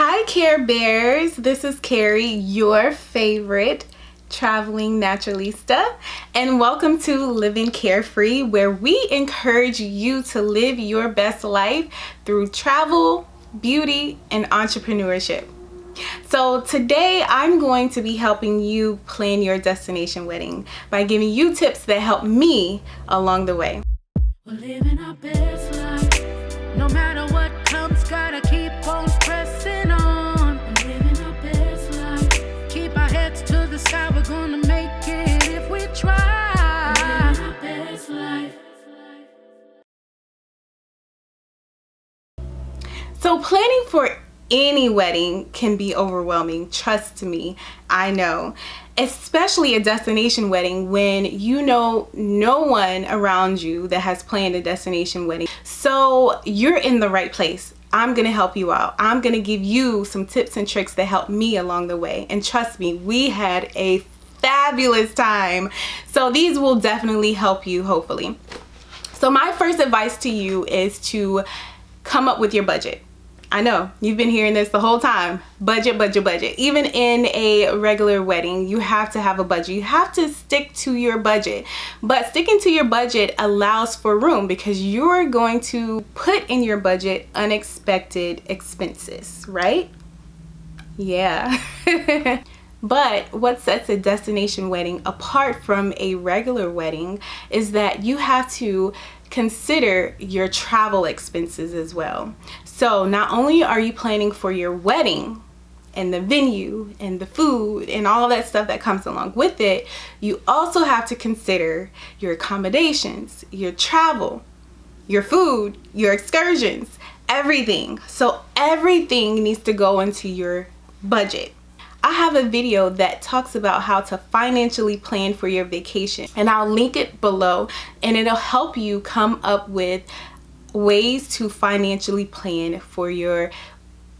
Hi Care Bears, this is Carrie, your favorite traveling naturalista, and welcome to Living Carefree, where we encourage you to live your best life through travel, beauty, and entrepreneurship. So today I'm going to be helping you plan your destination wedding by giving you tips that help me along the way. We're living our best life, no matter what comes, gotta keep on pressing on. We're living our best life, keep our heads to the sky, we're gonna make it if we try. We're living our best life. So planning for any wedding can be overwhelming, trust me, I know. Especially a destination wedding when you know no one around you that has planned a destination wedding. So you're in the right place. I'm gonna help you out. I'm gonna give you some tips and tricks that help me along the way. And trust me, we had a fabulous time. So these will definitely help you, hopefully. So my first advice to you is to come up with your budget. I know you've been hearing this the whole time. Budget, budget, budget. Even in a regular wedding, you have to have a budget. You have to stick to your budget. But sticking to your budget allows for room because you're going to put in your budget unexpected expenses, right? Yeah. But what sets a destination wedding apart from a regular wedding is that you have to consider your travel expenses as well. So not only are you planning for your wedding and the venue and the food and all that stuff that comes along with it, you also have to consider your accommodations, your travel, your food, your excursions, everything. So everything needs to go into your budget. I have a video that talks about how to financially plan for your vacation, and I'll link it below, and it'll help you come up with ways to financially plan for your,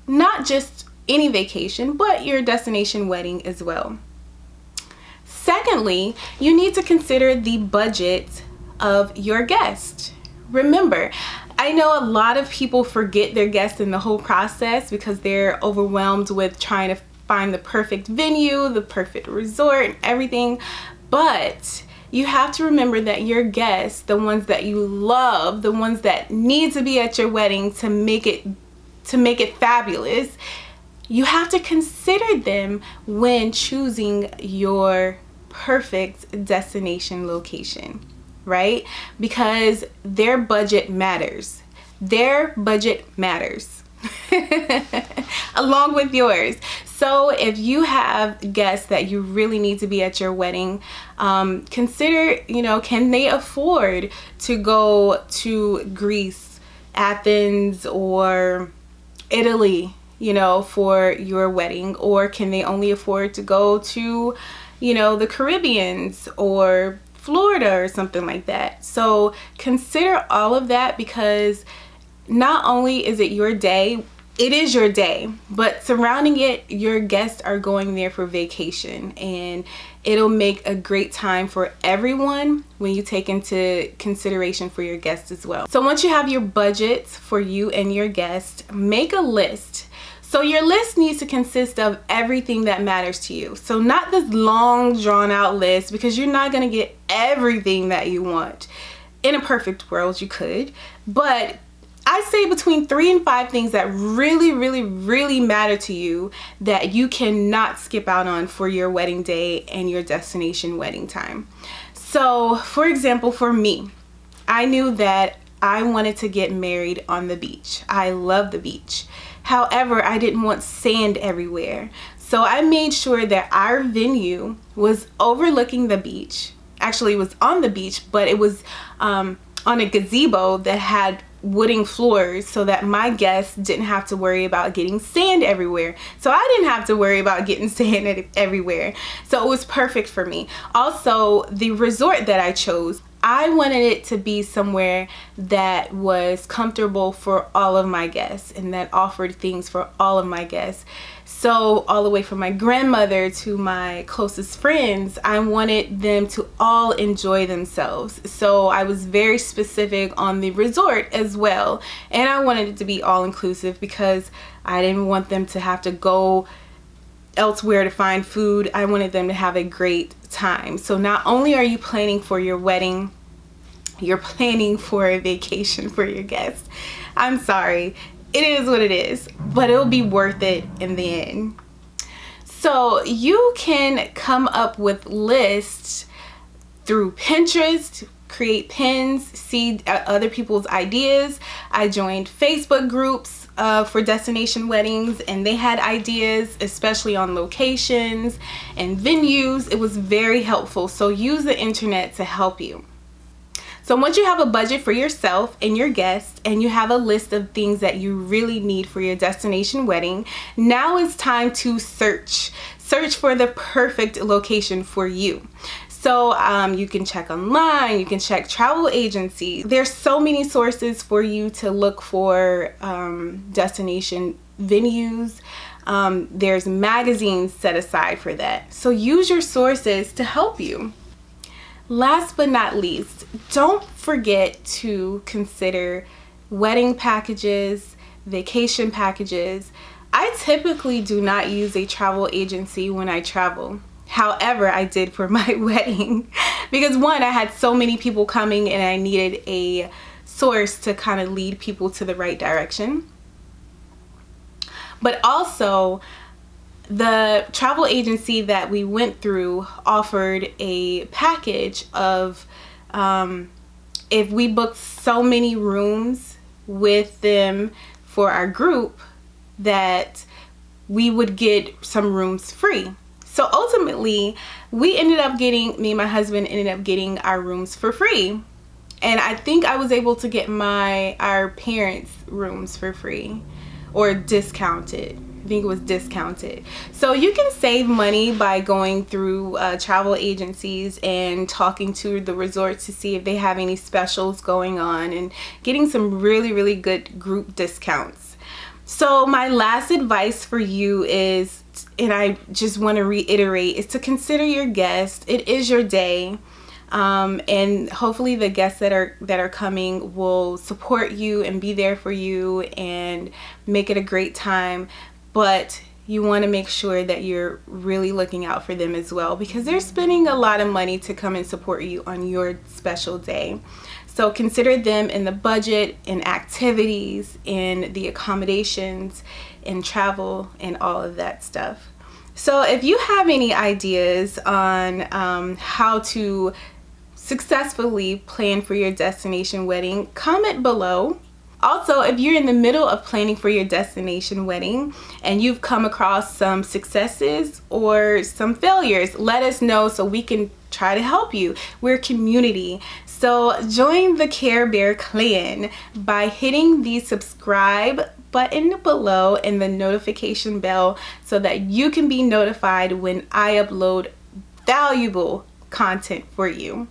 not just any vacation, but your destination wedding as well. Secondly, you need to consider the budget of your guest. Remember, I know a lot of people forget their guests in the whole process because they're overwhelmed with trying to find the perfect venue, the perfect resort, and everything. But you have to remember that your guests, the ones that you love, the ones that need to be at your wedding to make it fabulous, you have to consider them when choosing your perfect destination location, right? Because their budget matters. Their budget matters. Along with yours. So if you have guests that you really need to be at your wedding, consider, can they afford to go to Greece, Athens, or Italy, for your wedding? Or can they only afford to go to, the Caribbeans or Florida or something like that? So consider all of that, because not only is it your day, it is your day, but surrounding it, your guests are going there for vacation, and it'll make a great time for everyone when you take into consideration for your guests as well. So once you have your budgets for you and your guests, make a list. So your list needs to consist of everything that matters to you. So not this long drawn out list, because you're not going to get everything that you want. In a perfect world, you could, but I say between 3 and 5 things that really, really, really matter to you that you cannot skip out on for your wedding day and your destination wedding time. So, for example, for me, I knew that I wanted to get married on the beach. I love the beach. However, I didn't want sand everywhere. So I made sure that our venue was overlooking the beach. Actually, it was on the beach, but it was on a gazebo that had wooden floors so that my guests didn't have to worry about getting sand everywhere. So I didn't have to worry about getting sand everywhere. So it was perfect for me. Also, the resort that I chose, I wanted it to be somewhere that was comfortable for all of my guests and that offered things for all of my guests. So all the way from my grandmother to my closest friends, I wanted them to all enjoy themselves. So I was very specific on the resort as well. And I wanted it to be all inclusive because I didn't want them to have to go elsewhere to find food. I wanted them to have a great time. So not only are you planning for your wedding, you're planning for a vacation for your guests. I'm sorry. It is what it is, but it'll be worth it in the end. So you can come up with lists through Pinterest, create pins, see other people's ideas. I joined Facebook groups for destination weddings, and they had ideas, especially on locations and venues. It was very helpful. So use the internet to help you. So once you have a budget for yourself and your guests, and you have a list of things that you really need for your destination wedding, now it's time to search for the perfect location for you. So you can check online, you can check travel agencies. There's so many sources for you to look for destination venues. There's magazines set aside for that. So use your sources to help you. Last but not least, don't forget to consider wedding packages, vacation packages. I typically do not use a travel agency when I travel. However, I did for my wedding because one, I had so many people coming and I needed a source to kind of lead people to the right direction. But also, the travel agency that we went through offered a package of if we booked so many rooms with them for our group that we would get some rooms free. So ultimately, me and my husband ended up getting our rooms for free. And I think I was able to get our parents' rooms for free or discounted. I think it was discounted. So you can save money by going through travel agencies and talking to the resorts to see if they have any specials going on and getting some really, really good group discounts. So my last advice for you is, and I just want to reiterate, is to consider your guests. It is your day. And hopefully the guests that are coming will support you and be there for you and make it a great time. But you want to make sure that you're really looking out for them as well, because they're spending a lot of money to come and support you on your special day. So consider them in the budget, in activities, in the accommodations, in travel, and all of that stuff. So if you have any ideas on how to successfully plan for your destination wedding, comment below. Also, if you're in the middle of planning for your destination wedding and you've come across some successes or some failures, let us know so we can try to help you. We're a community. So join the Care Bear clan by hitting the subscribe button below and the notification bell so that you can be notified when I upload valuable content for you.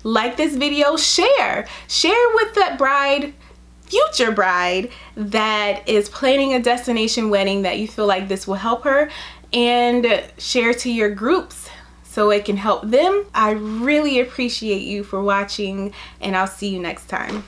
Like this video, share with that future bride that is planning a destination wedding that you feel like this will help her, and share to your groups so it can help them. I really appreciate you for watching, and I'll see you next time.